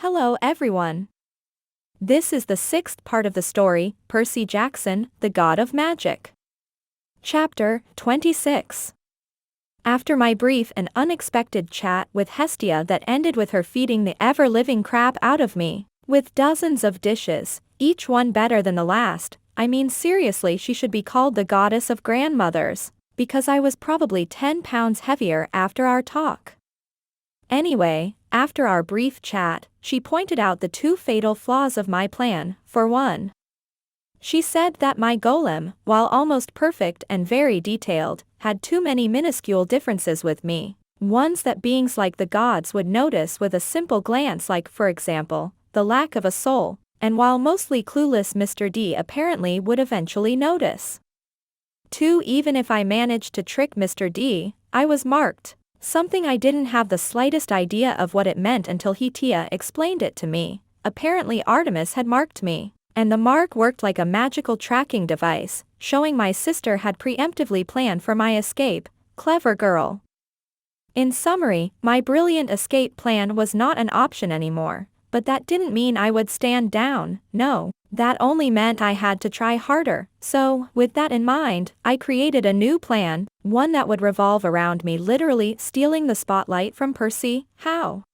Hello everyone. This is the sixth part of the story, Percy Jackson, the God of Magic. Chapter 26. After my brief and unexpected chat with Hestia that ended with her feeding the ever-living crap out of me, with dozens of dishes, each one better than the last, I mean seriously she should be called the goddess of grandmothers, because I was probably 10 pounds heavier after our talk. Anyway, after our brief chat, she pointed out the two fatal flaws of my plan. For one, she said that my golem, while almost perfect and very detailed, had too many minuscule differences with me, ones that beings like the gods would notice with a simple glance, like for example, the lack of a soul, and while mostly clueless Mr. D apparently would eventually notice. 2. Even if I managed to trick Mr. D, I was marked. Something I didn't have the slightest idea of what it meant until Hestia explained it to me. Apparently Artemis had marked me, and the mark worked like a magical tracking device, showing my sister had preemptively planned for my escape. Clever girl. In summary, my brilliant escape plan was not an option anymore, but that didn't mean I would stand down. No, that only meant I had to try harder. So, with that in mind, I created a new plan, one that would revolve around me literally stealing the spotlight from Percy. How?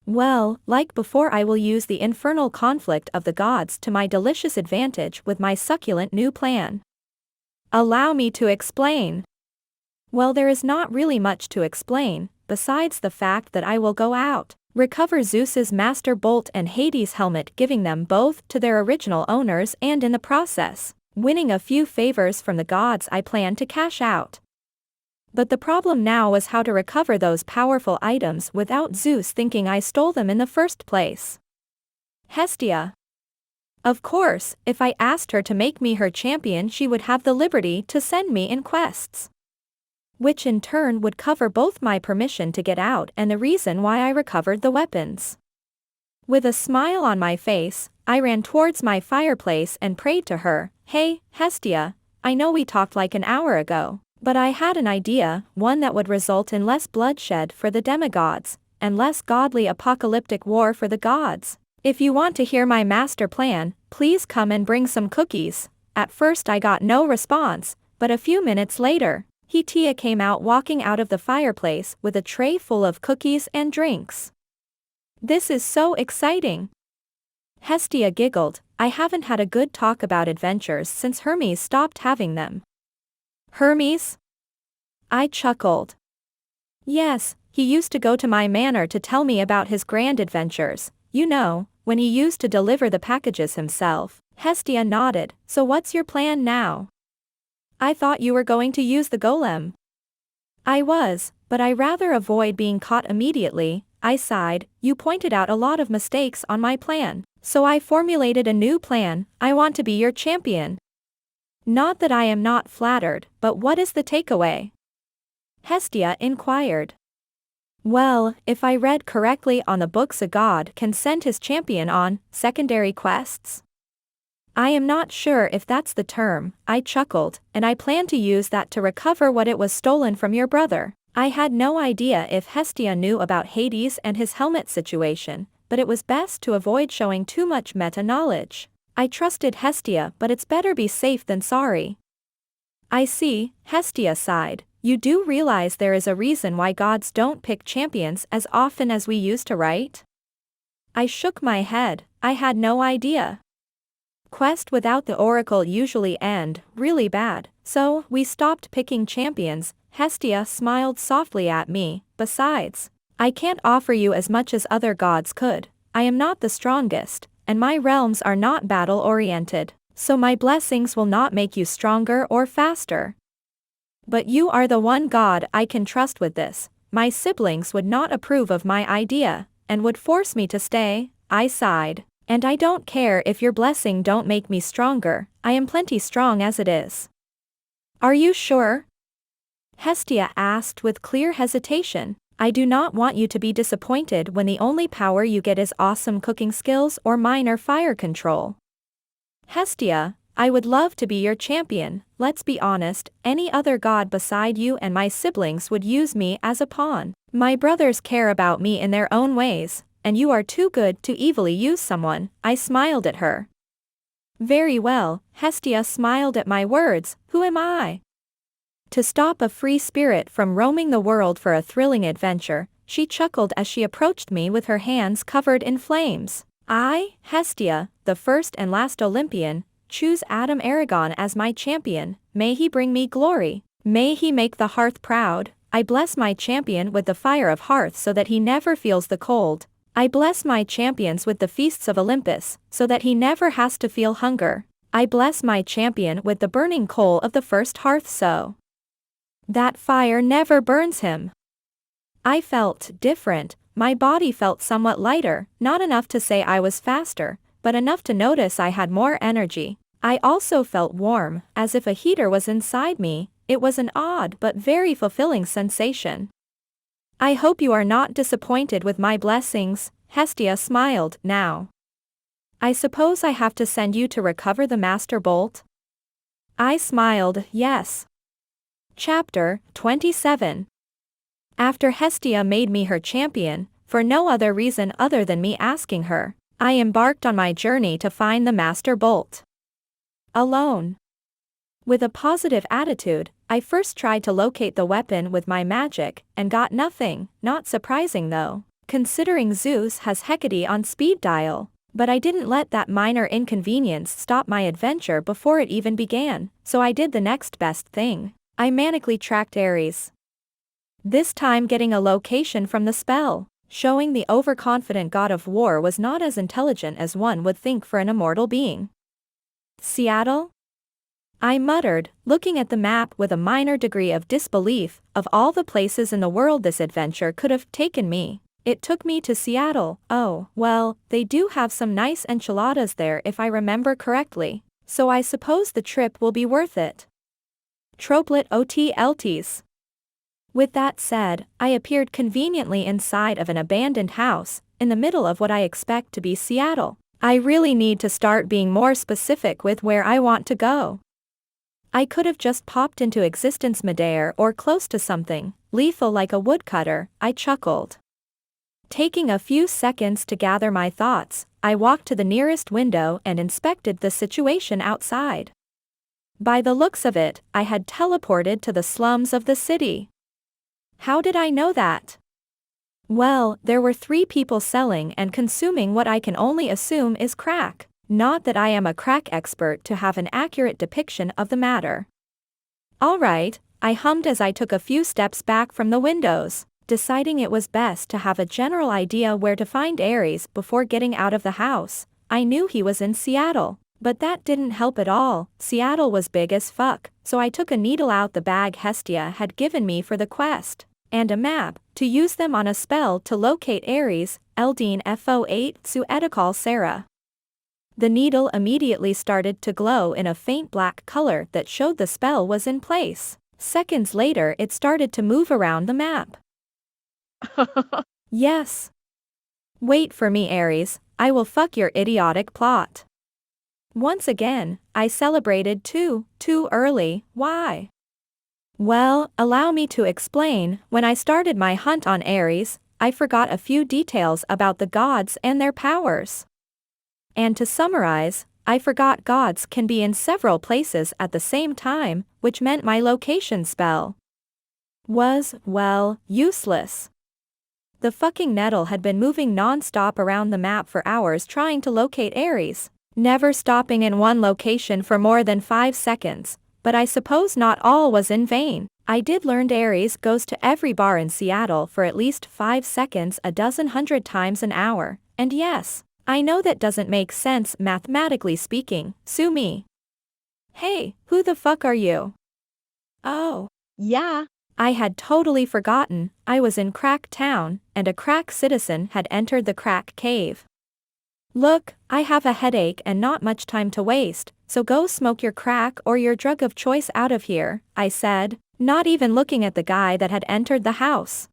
Well, like before, I will use the infernal conflict of the gods to my delicious advantage with my succulent new plan. Allow me to explain. Well, there is not really much to explain, besides the fact that I will go out, recover Zeus's master bolt and Hades' helmet, giving them both to their original owners, and in the process, winning a few favors from the gods I plan to cash out. But the problem now was how to recover those powerful items without Zeus thinking I stole them in the first place. Hestia. Of course, if I asked her to make me her champion, she would have the liberty to send me in quests, which in turn would cover both my permission to get out and the reason why I recovered the weapons. With a smile on my face, I ran towards my fireplace and prayed to her. Hey, Hestia, I know we talked like an hour ago, but I had an idea, one that would result in less bloodshed for the Demi-Gods, and less godly apocalyptic war for the gods. If you want to hear my master plan, please come and bring some cookies. At first I got no response, but a few minutes later, Hestia came out, walking out of the fireplace with a tray full of cookies and drinks. This is so exciting. Hestia giggled. I haven't had a good talk about adventures since Hermes stopped having them. Hermes? I chuckled. Yes, he used to go to my manor to tell me about his grand adventures, you know, when he used to deliver the packages himself. Hestia nodded. So what's your plan now? I thought you were going to use the golem. I was, but I rather avoid being caught immediately. I sighed. You pointed out a lot of mistakes on my plan, so I formulated a new plan. I want to be your champion. Not that I am not flattered, but what is the takeaway? Hestia inquired. Well, if I read correctly on the books, a god can send his champion on secondary quests. I am not sure if that's the term. I chuckled, and I plan to use that to recover what it was stolen from your brother. I had no idea if Hestia knew about Hades and his helmet situation, but it was best to avoid showing too much meta knowledge. I trusted Hestia, but it's better be safe than sorry. I see, Hestia sighed. You do realize there is a reason why gods don't pick champions as often as we used to, right? I shook my head. I had no idea. Quests without the oracle usually end really bad, so we stopped picking champions. Hestia smiled softly at me. Besides, I can't offer you as much as other gods could. I am not the strongest, and my realms are not battle-oriented, so my blessings will not make you stronger or faster. But you are the one god I can trust with this. My siblings would not approve of my idea, and would force me to stay. I sighed. And I don't care if your blessing don't make me stronger, I am plenty strong as it is. Are you sure? Hestia asked with clear hesitation. I do not want you to be disappointed when the only power you get is awesome cooking skills or minor fire control. Hestia, I would love to be your champion. Let's be honest, any other god beside you and my siblings would use me as a pawn. My brothers care about me in their own ways, and you are too good to evilly use someone. I smiled at her. Very well, Hestia smiled at my words. Who am I to stop a free spirit from roaming the world for a thrilling adventure? She chuckled as she approached me with her hands covered in flames. I, Hestia, the first and last Olympian, choose Adam Aragon as my champion. May he bring me glory. May he make the hearth proud. I bless my champion with the fire of hearth so that he never feels the cold. I bless my champions with the feasts of Olympus, so that he never has to feel hunger. I bless my champion with the burning coal of the first hearth so that fire never burns him. I felt different. My body felt somewhat lighter, not enough to say I was faster, but enough to notice I had more energy. I also felt warm, as if a heater was inside me. It was an odd but very fulfilling sensation. I hope you are not disappointed with my blessings, Hestia smiled. Now, I suppose I have to send you to recover the Master Bolt? I smiled, yes. Chapter 27. After Hestia made me her champion, for no other reason other than me asking her, I embarked on my journey to find the Master Bolt. Alone. With a positive attitude, I first tried to locate the weapon with my magic, and got nothing. Not surprising though, considering Zeus has Hecate on speed dial. But I didn't let that minor inconvenience stop my adventure before it even began, so I did the next best thing. I manically tracked Ares. This time getting a location from the spell, showing the overconfident god of war was not as intelligent as one would think for an immortal being. Seattle? I muttered, looking at the map with a minor degree of disbelief. Of all the places in the world this adventure could have taken me, it took me to Seattle. Oh, well, they do have some nice enchiladas there if I remember correctly, so I suppose the trip will be worth it. Troplet OTLTs. With that said, I appeared conveniently inside of an abandoned house, in the middle of what I expect to be Seattle. I really need to start being more specific with where I want to go. I could have just popped into Existence Midair or close to something, lethal like a woodcutter, I chuckled. Taking a few seconds to gather my thoughts, I walked to the nearest window and inspected the situation outside. By the looks of it, I had teleported to the slums of the city. How did I know that? Well, there were 3 people selling and consuming what I can only assume is crack. Not that I am a crack expert to have an accurate depiction of the matter. Alright, I hummed as I took a few steps back from the windows, deciding it was best to have a general idea where to find Ares before getting out of the house. I knew he was in Seattle, but that didn't help at all. Seattle was big as fuck, so I took a needle out the bag Hestia had given me for the quest, and a map, to use them on a spell to locate Ares, Eldine FO8 Su Edicol Sarah. The needle immediately started to glow in a faint black color that showed the spell was in place. Seconds later it started to move around the map. Yes. Wait for me, Ares, I will fuck your idiotic plot. Once again, I celebrated too early. Why? Well, allow me to explain. When I started my hunt on Ares, I forgot a few details about the gods and their powers. And to summarize, I forgot gods can be in several places at the same time, which meant my location spell was, well, useless. The fucking nettle had been moving non-stop around the map for hours trying to locate Ares, never stopping in one location for more than 5 seconds, but I suppose not all was in vain. I did learn Ares goes to every bar in Seattle for at least 5 seconds a dozen hundred times an hour, and yes, I know that doesn't make sense mathematically speaking, sue me. Hey, who the fuck are you? Oh, yeah. I had totally forgotten, I was in Crack Town, and a crack citizen had entered the crack cave. Look, I have a headache and not much time to waste, so go smoke your crack or your drug of choice out of here, I said, not even looking at the guy that had entered the house.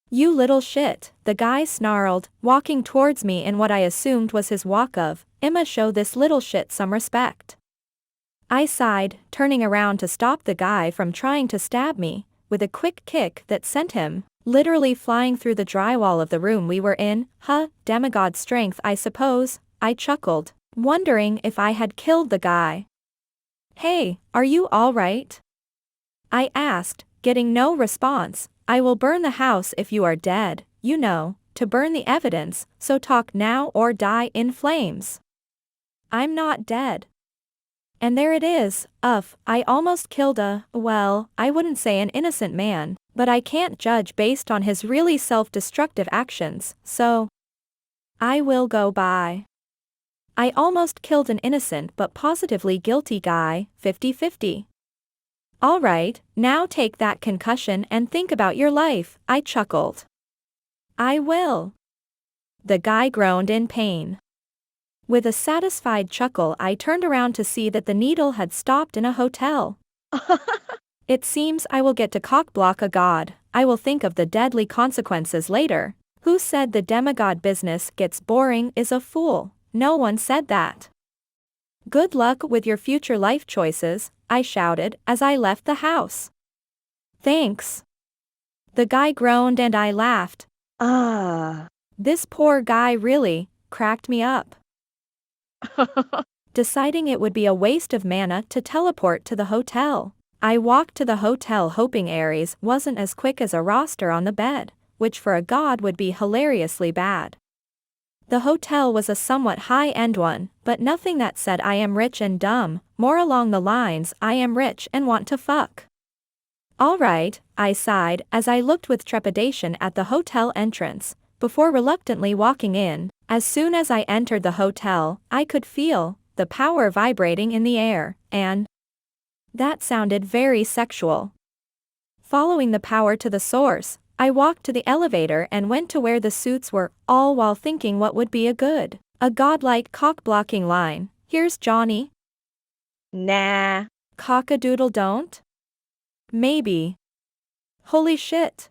You little shit, the guy snarled, walking towards me in what I assumed was his walk of, I'ma show this little shit some respect. I sighed, turning around to stop the guy from trying to stab me, with a quick kick that sent him Literally flying through the drywall of the room we were in. Demigod strength I suppose, I chuckled, wondering if I had killed the guy. Hey, are you alright? I asked, getting no response. I will burn the house if you are dead, you know, to burn the evidence, so talk now or die in flames. I'm not dead. And there it is, I almost killed well, I wouldn't say an innocent man, but I can't judge based on his really self-destructive actions, so I will go by. I almost killed an innocent but positively guilty guy, 50-50. Alright, now take that concussion and think about your life, I chuckled. I will. The guy groaned in pain. With a satisfied chuckle I turned around to see that the needle had stopped in a hotel. It seems I will get to cockblock a god. I will think of the deadly consequences later. Who said the demigod business gets boring is a fool? No one said that. Good luck with your future life choices, I shouted as I left the house. Thanks. The guy groaned and I laughed. This poor guy really cracked me up. Deciding it would be a waste of mana to teleport to the hotel, I walked to the hotel hoping Ares wasn't as quick as a roster on the bed, which for a god would be hilariously bad. The hotel was a somewhat high-end one, but nothing that said I am rich and dumb, more along the lines I am rich and want to fuck. Alright, I sighed as I looked with trepidation at the hotel entrance, before reluctantly walking in. As soon as I entered the hotel, I could feel the power vibrating in the air, and that sounded very sexual. Following the power to the source, I walked to the elevator and went to where the suits were, all while thinking what would be a godlike cock-blocking line. Here's Johnny. Nah. Cock-a-doodle don't? Maybe. Holy shit.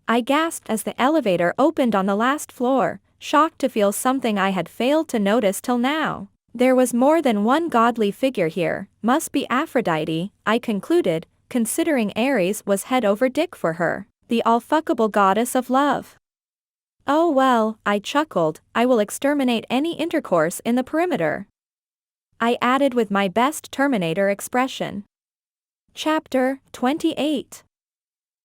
I gasped as the elevator opened on the last floor, shocked to feel something I had failed to notice till now. There was more than one godly figure here, must be Aphrodite, I concluded, considering Ares was head over dick for her, the all-fuckable goddess of love. Oh well, I chuckled, I will exterminate any intercourse in the perimeter. I added with my best Terminator expression. Chapter 28.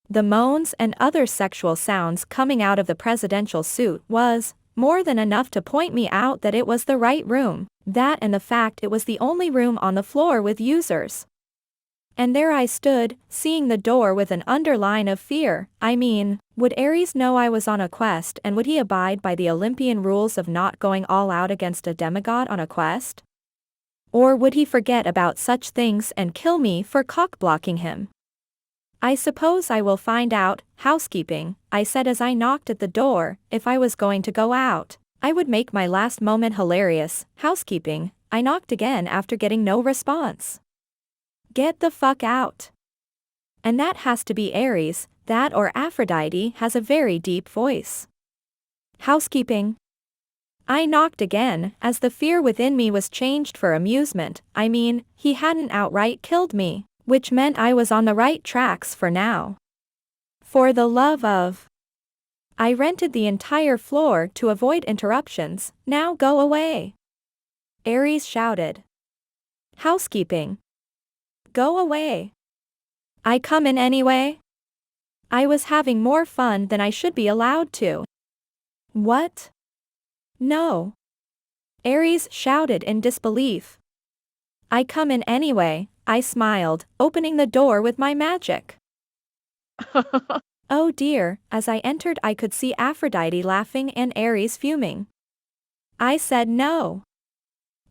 The moans and other sexual sounds coming out of the presidential suite was more than enough to point me out that it was the right room, that and the fact it was the only room on the floor with users. And there I stood, seeing the door with an underline of fear. I mean, would Ares know I was on a quest and would he abide by the Olympian rules of not going all out against a demigod on a quest? Or would he forget about such things and kill me for cock-blocking him? I suppose I will find out. Housekeeping, I said as I knocked at the door. If I was going to go out, I would make my last moment hilarious. Housekeeping, I knocked again after getting no response. Get the fuck out. And that has to be Ares, that or Aphrodite has a very deep voice. Housekeeping. I knocked again, as the fear within me was changed for amusement. I mean, he hadn't outright killed me, which meant I was on the right tracks for now. For the love of. I rented the entire floor to avoid interruptions. Now go away. Ares shouted. Housekeeping. Go away. I come in anyway? I was having more fun than I should be allowed to. What? No. Ares shouted in disbelief. I come in anyway, I smiled, opening the door with my magic. Oh dear, as I entered I could see Aphrodite laughing and Ares fuming. I said no.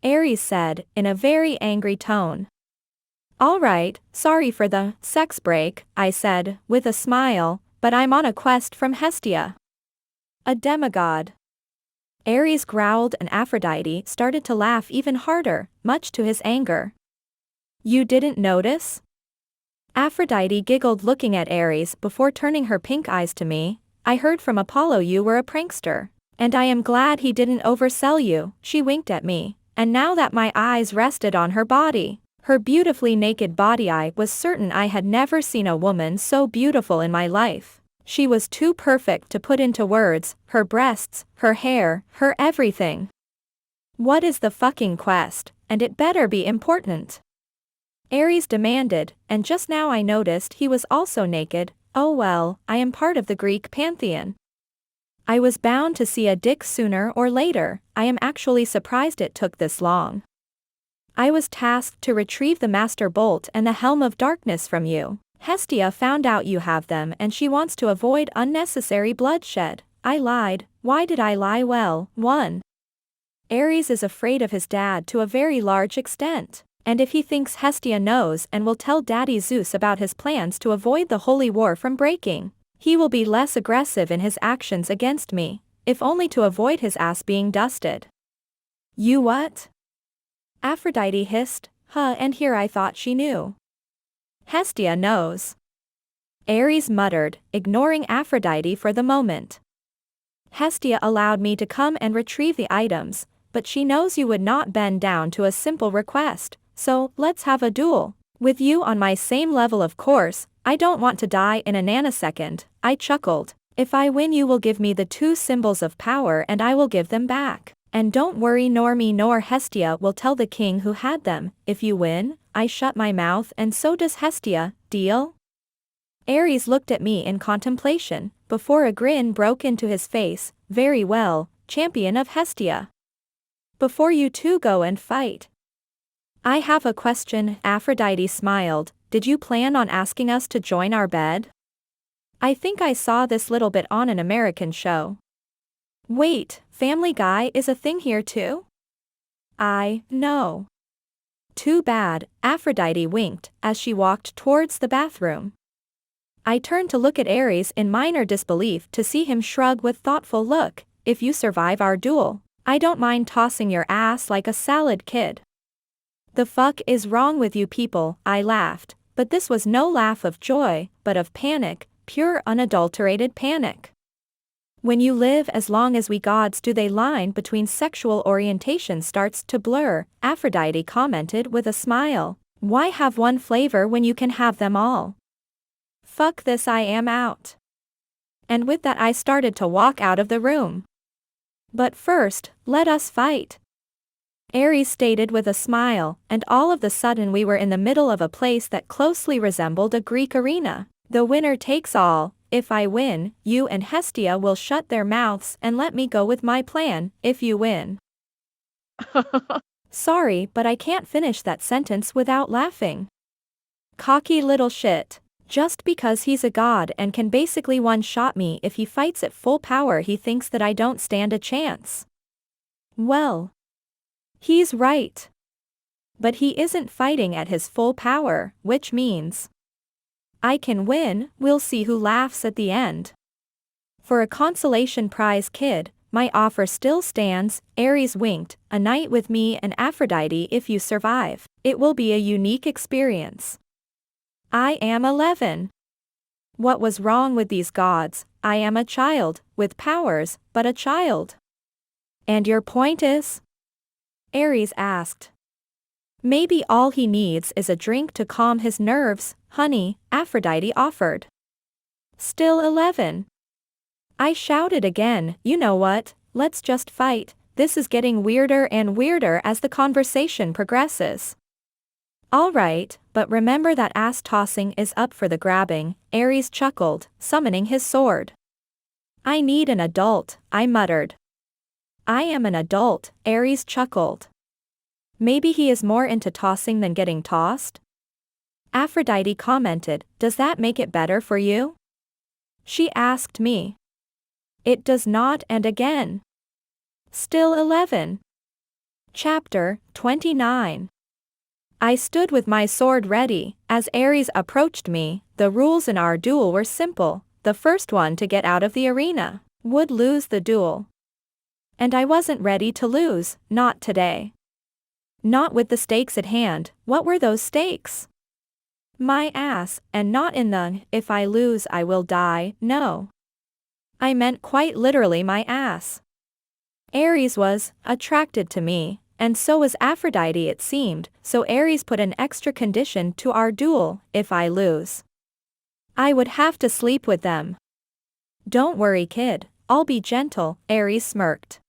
Ares said, in a very angry tone. Alright, sorry for the sex break, I said, with a smile, but I'm on a quest from Hestia. A demigod. Ares growled and Aphrodite started to laugh even harder, much to his anger. You didn't notice? Aphrodite giggled looking at Ares before turning her pink eyes to me. I heard from Apollo you were a prankster, and I am glad he didn't oversell you. She winked at me, and now that my eyes rested on her body, her beautifully naked body, I was certain I had never seen a woman so beautiful in my life. She was too perfect to put into words, her breasts, her hair, her everything. What is the fucking quest, and it better be important? Ares demanded, and just now I noticed he was also naked. Oh well, I am part of the Greek pantheon. I was bound to see a dick sooner or later. I am actually surprised it took this long. I was tasked to retrieve the Master Bolt and the Helm of Darkness from you. Hestia found out you have them and she wants to avoid unnecessary bloodshed. I lied. Why did I lie? Well, 1. Ares is afraid of his dad to a very large extent. And if he thinks Hestia knows and will tell Daddy Zeus about his plans to avoid the holy war from breaking, he will be less aggressive in his actions against me, if only to avoid his ass being dusted. You what? Aphrodite hissed, and here I thought she knew. Hestia knows. Ares muttered, ignoring Aphrodite for the moment. Hestia allowed me to come and retrieve the items, but she knows you would not bend down to a simple request, so let's have a duel. With you on my same level, of course. I don't want to die in a nanosecond. I chuckled. If I win, you will give me the 2 symbols of power and I will give them back. And don't worry, nor me nor Hestia will tell the king who had them. If you win, I shut my mouth and so does Hestia. Deal? Ares looked at me in contemplation, before a grin broke into his face. Very well, champion of Hestia. Before you two go and fight, I have a question. Aphrodite smiled. Did you plan on asking us to join our bed? I think I saw this little bit on an American show. Wait, Family Guy is a thing here too? I know. Too bad, Aphrodite winked as she walked towards the bathroom. I turned to look at Ares in minor disbelief to see him shrug with thoughtful look. If you survive our duel, I don't mind tossing your ass like a salad, kid. The fuck is wrong with you people? I laughed, but this was no laugh of joy, but of panic, pure unadulterated panic. When you live as long as we gods do, the line between sexual orientation starts to blur, Aphrodite commented with a smile. Why have one flavor when you can have them all? Fuck this, I am out. And with that I started to walk out of the room. But first, let us fight, Ares stated with a smile, and all of a sudden we were in the middle of a place that closely resembled a Greek arena. The winner takes all. If I win, you and Hestia will shut their mouths and let me go with my plan. If you win. Sorry, but I can't finish that sentence without laughing. Cocky little shit. Just because he's a god and can basically one-shot me if he fights at full power, he thinks that I don't stand a chance. Well, he's right. But he isn't fighting at his full power, which means I can win. We'll see who laughs at the end. For a consolation prize, kid, my offer still stands. Ares winked. A night with me and Aphrodite. If you survive, it will be a unique experience. I am 11. What was wrong with these gods? I am a child, with powers, but a child. And your point is? Ares asked. Maybe all he needs is a drink to calm his nerves, honey, Aphrodite offered. Still 11. I shouted again. You know what, let's just fight. This is getting weirder and weirder as the conversation progresses. Alright, but remember that ass tossing is up for the grabbing, Ares chuckled, summoning his sword. I need an adult, I muttered. I am an adult, Ares chuckled. Maybe he is more into tossing than getting tossed? Aphrodite commented. Does that make it better for you? She asked me. It does not, and again. Still 11. Chapter 29. I stood with my sword ready, as Ares approached me. The rules in our duel were simple. The first one to get out of the arena would lose the duel. And I wasn't ready to lose, not today. Not with the stakes at hand. What were those stakes? My ass, and not in the, if I lose I will die, no. I meant quite literally my ass. Ares was attracted to me, and so was Aphrodite it seemed, so Ares put an extra condition to our duel. If I lose, I would have to sleep with them. Don't worry, kid, I'll be gentle, Ares smirked.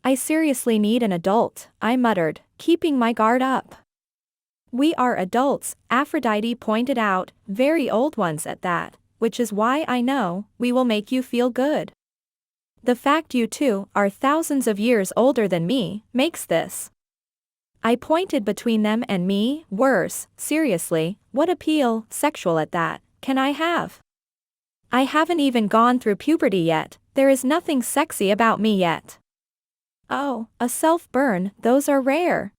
I seriously need an adult, I muttered, keeping my guard up. We are adults, Aphrodite pointed out, very old ones at that, which is why I know we will make you feel good. The fact you two are thousands of years older than me makes this. I pointed between them and me, worse, seriously, what appeal, sexual at that, can I have? I haven't even gone through puberty yet, there is nothing sexy about me yet. Oh, a self-burn, those are rare.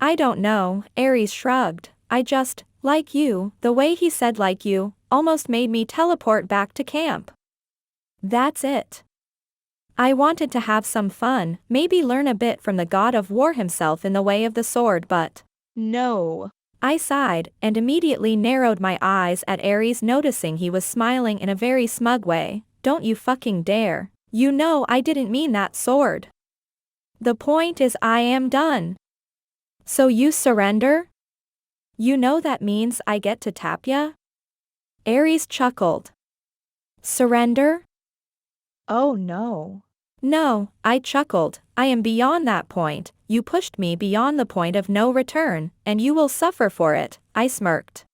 I don't know, Ares shrugged, I just, like you, the way he said like you, almost made me teleport back to camp. That's it. I wanted to have some fun, maybe learn a bit from the god of war himself in the way of the sword, but no. I sighed, and immediately narrowed my eyes at Ares, noticing he was smiling in a very smug way. Don't you fucking dare. You know I didn't mean that sword. The point is I am done. So you surrender? You know that means I get to tap ya? Ares chuckled. Surrender? Oh no. No, I chuckled, I am beyond that point, you pushed me beyond the point of no return, and you will suffer for it, I smirked.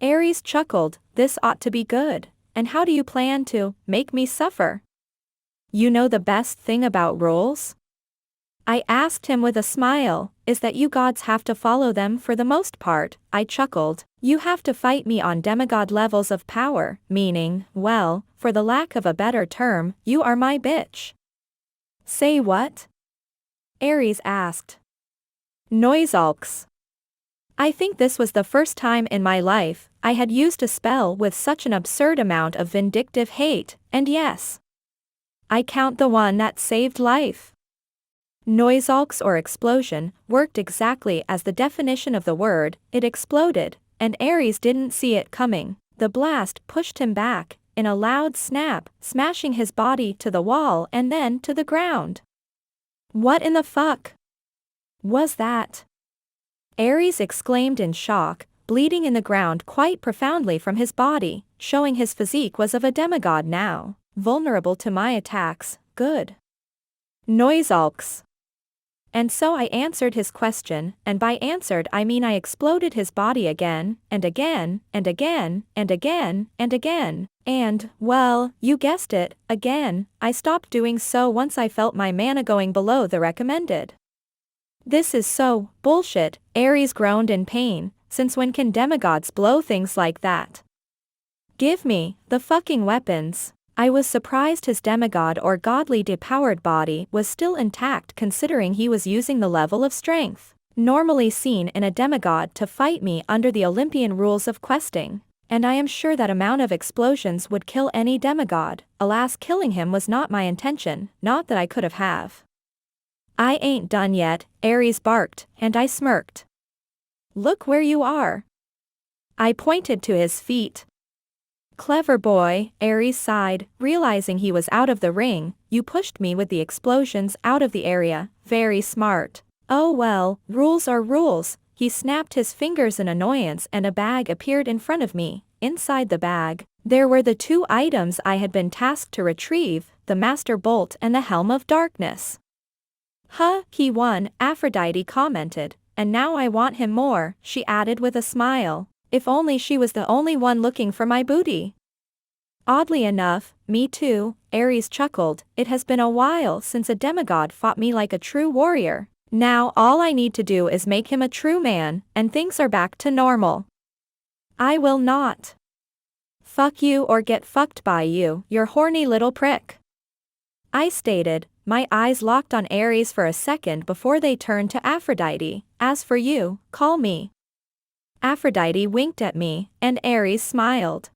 Ares chuckled, this ought to be good, and how do you plan to make me suffer? You know the best thing about rules? I asked him with a smile, is that you gods have to follow them for the most part, I chuckled, you have to fight me on demigod levels of power, meaning, well, for the lack of a better term, you are my bitch. Say what? Ares asked. Noisalks. I think this was the first time in my life I had used a spell with such an absurd amount of vindictive hate, and yes, I count the one that saved life. Noisalks or explosion worked exactly as the definition of the word, it exploded, and Ares didn't see it coming. The blast pushed him back, in a loud snap, smashing his body to the wall and then to the ground. What in the fuck was that? Ares exclaimed in shock, bleeding in the ground quite profoundly from his body, showing his physique was of a demigod now, vulnerable to my attacks, good. Noisalks. And so I answered his question, and by answered I mean I exploded his body again, and again, and again, and again, and again, and, well, you guessed it, again, I stopped doing so once I felt my mana going below the recommended. This is so bullshit, Ares groaned in pain, since when can demigods blow things like that? Give me the fucking weapons. I was surprised his demigod or godly depowered body was still intact considering he was using the level of strength normally seen in a demigod to fight me under the Olympian rules of questing, and I am sure that amount of explosions would kill any demigod. Alas, killing him was not my intention, not that I could have. I ain't done yet, Ares barked, and I smirked. Look where you are. I pointed to his feet. Clever boy, Ares sighed, realizing he was out of the ring, you pushed me with the explosions out of the area, very smart. Oh well, rules are rules, he snapped his fingers in annoyance and a bag appeared in front of me. Inside the bag, there were the two items I had been tasked to retrieve, the Master Bolt and the Helm of Darkness. Huh, he won, Aphrodite commented, and now I want him more, she added with a smile. If only she was the only one looking for my booty. Oddly enough, me too, Ares chuckled, it has been a while since a demigod fought me like a true warrior. Now all I need to do is make him a true man, and things are back to normal. I will not. Fuck you or get fucked by you, you horny little prick. I stated, my eyes locked on Ares for a second before they turned to Aphrodite. As for you, call me. Aphrodite winked at me, and Ares smiled.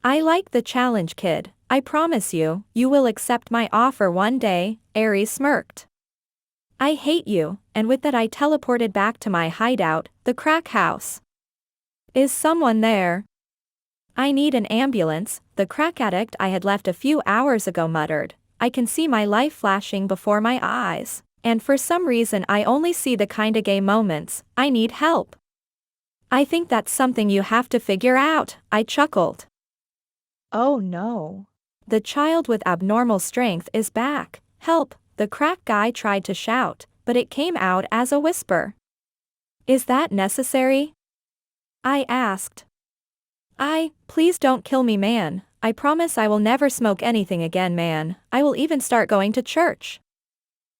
I like the challenge, kid, I promise you, you will accept my offer one day, Ares smirked. I hate you, and with that I teleported back to my hideout, the crack house. Is someone there? I need an ambulance, the crack addict I had left a few hours ago muttered. I can see my life flashing before my eyes. And for some reason I only see the kinda gay moments, I need help. I think that's something you have to figure out, I chuckled. Oh no. The child with abnormal strength is back. Help, the crack guy tried to shout, but it came out as a whisper. Is that necessary? I asked. Please don't kill me, man. I promise I will never smoke anything again, man. I will even start going to church.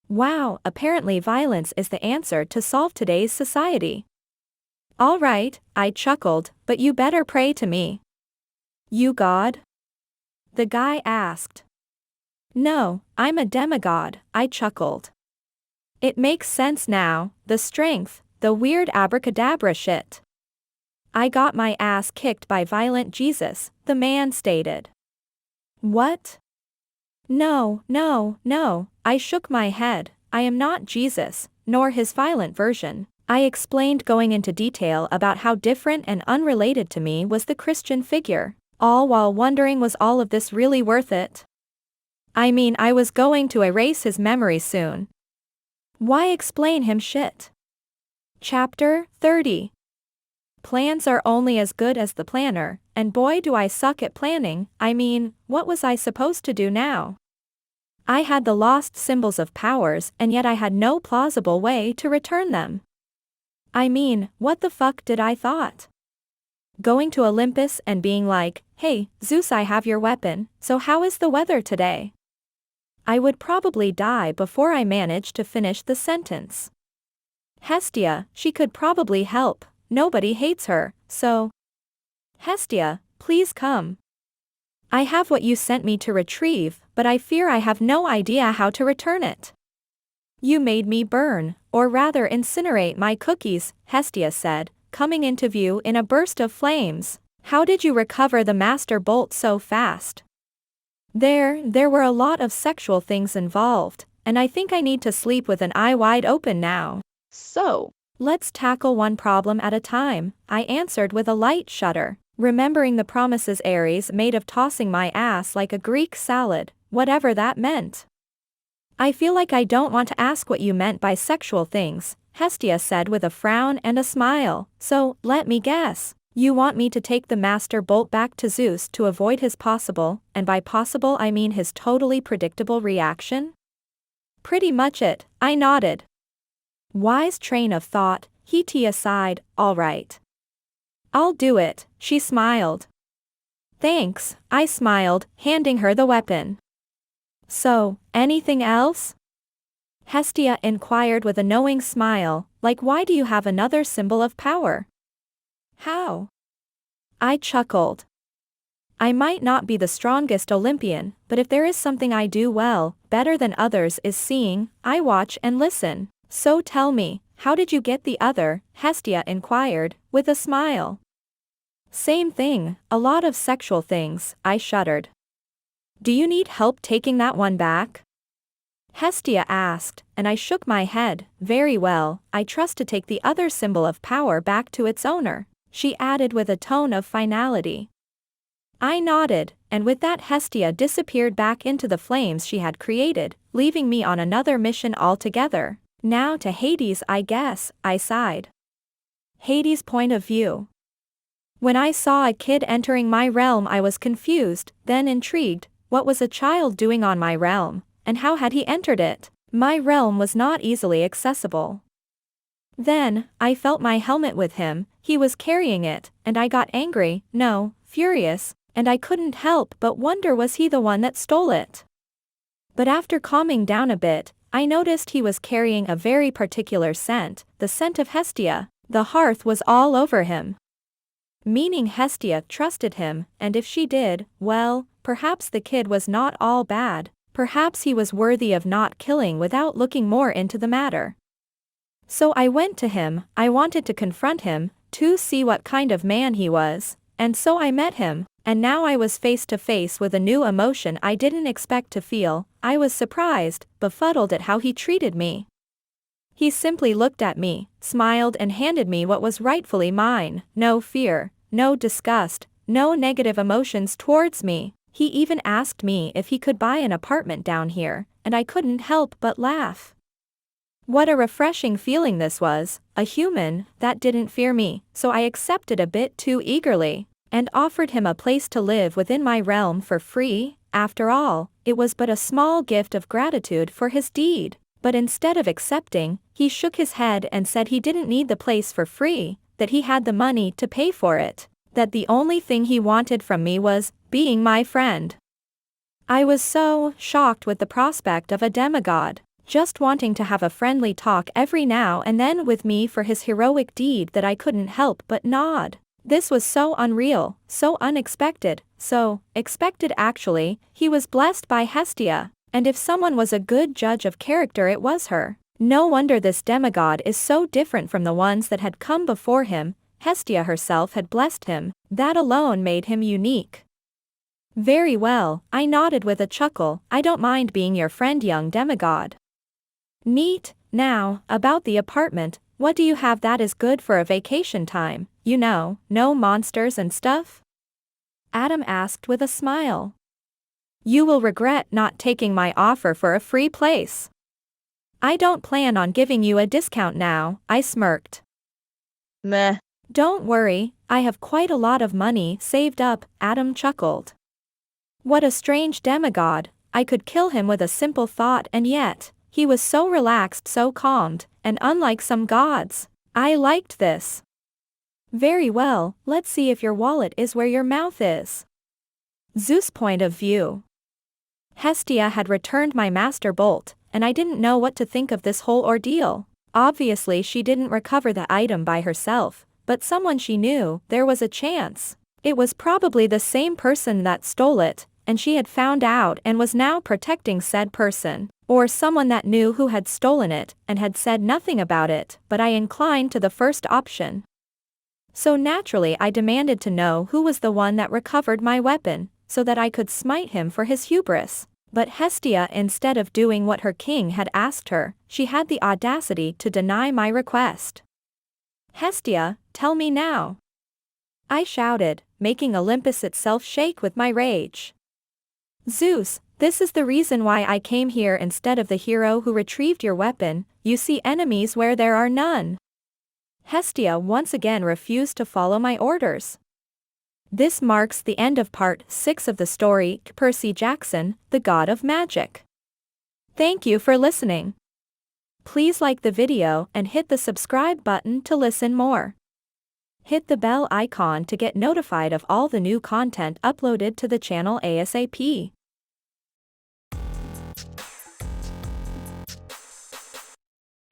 Wow, apparently violence is the answer to solve today's society. All right, I chuckled, but you better pray to me. You God? The guy asked. No, I'm a demigod, I chuckled. It makes sense now, the strength, the weird abracadabra shit. I got my ass kicked by violent Jesus, the man stated. What? No, I shook my head. I am not Jesus, nor his violent version. I explained, going into detail about how different and unrelated to me was the Christian figure, all while wondering, was all of this really worth it? I mean, I was going to erase his memory soon. Why explain him shit? Chapter 30. Plans are only as good as the planner, and boy do I suck at planning. I mean, what was I supposed to do now? I had the lost symbols of powers, and yet I had no plausible way to return them. I mean, what the fuck did I thought? Going to Olympus and being like, hey, Zeus, I have your weapon, so how is the weather today? I would probably die before I managed to finish the sentence. Hestia, she could probably help. Nobody hates her, so. Hestia, please come. I have what you sent me to retrieve, but I fear I have no idea how to return it. You made me burn, or rather incinerate my cookies, Hestia said, coming into view in a burst of flames. How did you recover the master bolt so fast? There were a lot of sexual things involved, and I think I need to sleep with an eye wide open now. So, let's tackle one problem at a time, I answered with a light shudder, remembering the promises Ares made of tossing my ass like a Greek salad, whatever that meant. I feel like I don't want to ask what you meant by sexual things, Hestia said with a frown and a smile, so, let me guess. You want me to take the master bolt back to Zeus to avoid his possible, and by possible I mean his totally predictable reaction? Pretty much it, I nodded. Wise train of thought, Heti aside, all right. I'll do it, she smiled. Thanks, I smiled, handing her the weapon. So, anything else? Hestia inquired with a knowing smile, like, why do you have another symbol of power? How? I chuckled. I might not be the strongest Olympian, but if there is something I do well, better than others, is seeing, I watch and listen. So tell me, how did you get the other? Hestia inquired, with a smile. Same thing, a lot of sexual things, I shuddered. Do you need help taking that one back? Hestia asked, and I shook my head. Very well, I trust to take the other symbol of power back to its owner, she added with a tone of finality. I nodded, and with that Hestia disappeared back into the flames she had created, leaving me on another mission altogether. Now to Hades, I guess, I sighed. Hades' point of view. When I saw a kid entering my realm, I was confused, then intrigued. What was a child doing on my realm, and how had he entered it? My realm was not easily accessible. Then, I felt my helmet with him, he was carrying it, and I got angry, no, furious, and I couldn't help but wonder, was he the one that stole it? But after calming down a bit, I noticed he was carrying a very particular scent, the scent of Hestia. The hearth was all over him. Meaning Hestia trusted him, and if she did, well, perhaps the kid was not all bad, perhaps he was worthy of not killing without looking more into the matter. So I went to him, I wanted to confront him, to see what kind of man he was, and so I met him, and now I was face to face with a new emotion I didn't expect to feel. I was surprised, befuddled at how he treated me. He simply looked at me, smiled and handed me what was rightfully mine, no fear, no disgust, no negative emotions towards me. He even asked me if he could buy an apartment down here, and I couldn't help but laugh. What a refreshing feeling this was, a human that didn't fear me, so I accepted a bit too eagerly. and offered him a place to live within my realm for free. After all, it was but a small gift of gratitude for his deed. But instead of accepting, he shook his head and said he didn't need the place for free, that he had the money to pay for it, that the only thing he wanted from me was being my friend. I was so shocked with the prospect of a demigod just wanting to have a friendly talk every now and then with me for his heroic deed that I couldn't help but nod. This was so unreal, so unexpected, so expected actually. He was blessed by Hestia, and if someone was a good judge of character it was her. No wonder this demigod is so different from the ones that had come before him. Hestia herself had blessed him, that alone made him unique. Very well, I nodded with a chuckle. I don't mind being your friend, young demigod. Neat. Now, about the apartment, what do you have that is good for a vacation time, you know, no monsters and stuff? Adam asked with a smile. You will regret not taking my offer for a free place. I don't plan on giving you a discount now, I smirked. Meh. Don't worry, I have quite a lot of money saved up, Adam chuckled. What a strange demigod, I could kill him with a simple thought and yet, he was so relaxed, so calmed, and unlike some gods. I liked this. Very well, let's see if your wallet is where your mouth is. Zeus' point of view. Hestia had returned my master bolt, and I didn't know what to think of this whole ordeal. Obviously she didn't recover the item by herself, but someone she knew, there was a chance. It was probably the same person that stole it, and she had found out and was now protecting said person. Or someone that knew who had stolen it, and had said nothing about it, but I inclined to the first option. So naturally I demanded to know who was the one that recovered my weapon, so that I could smite him for his hubris. But Hestia, instead of doing what her king had asked her, she had the audacity to deny my request. Hestia, tell me now. I shouted, making Olympus itself shake with my rage. Zeus, this is the reason why I came here instead of the hero who retrieved your weapon. You see enemies where there are none. Hestia once again refused to follow my orders. This marks the end of part 6 of the story, Percy Jackson, the God of Magic. Thank you for listening. Please like the video and hit the subscribe button to listen more. Hit the bell icon to get notified of all the new content uploaded to the channel ASAP.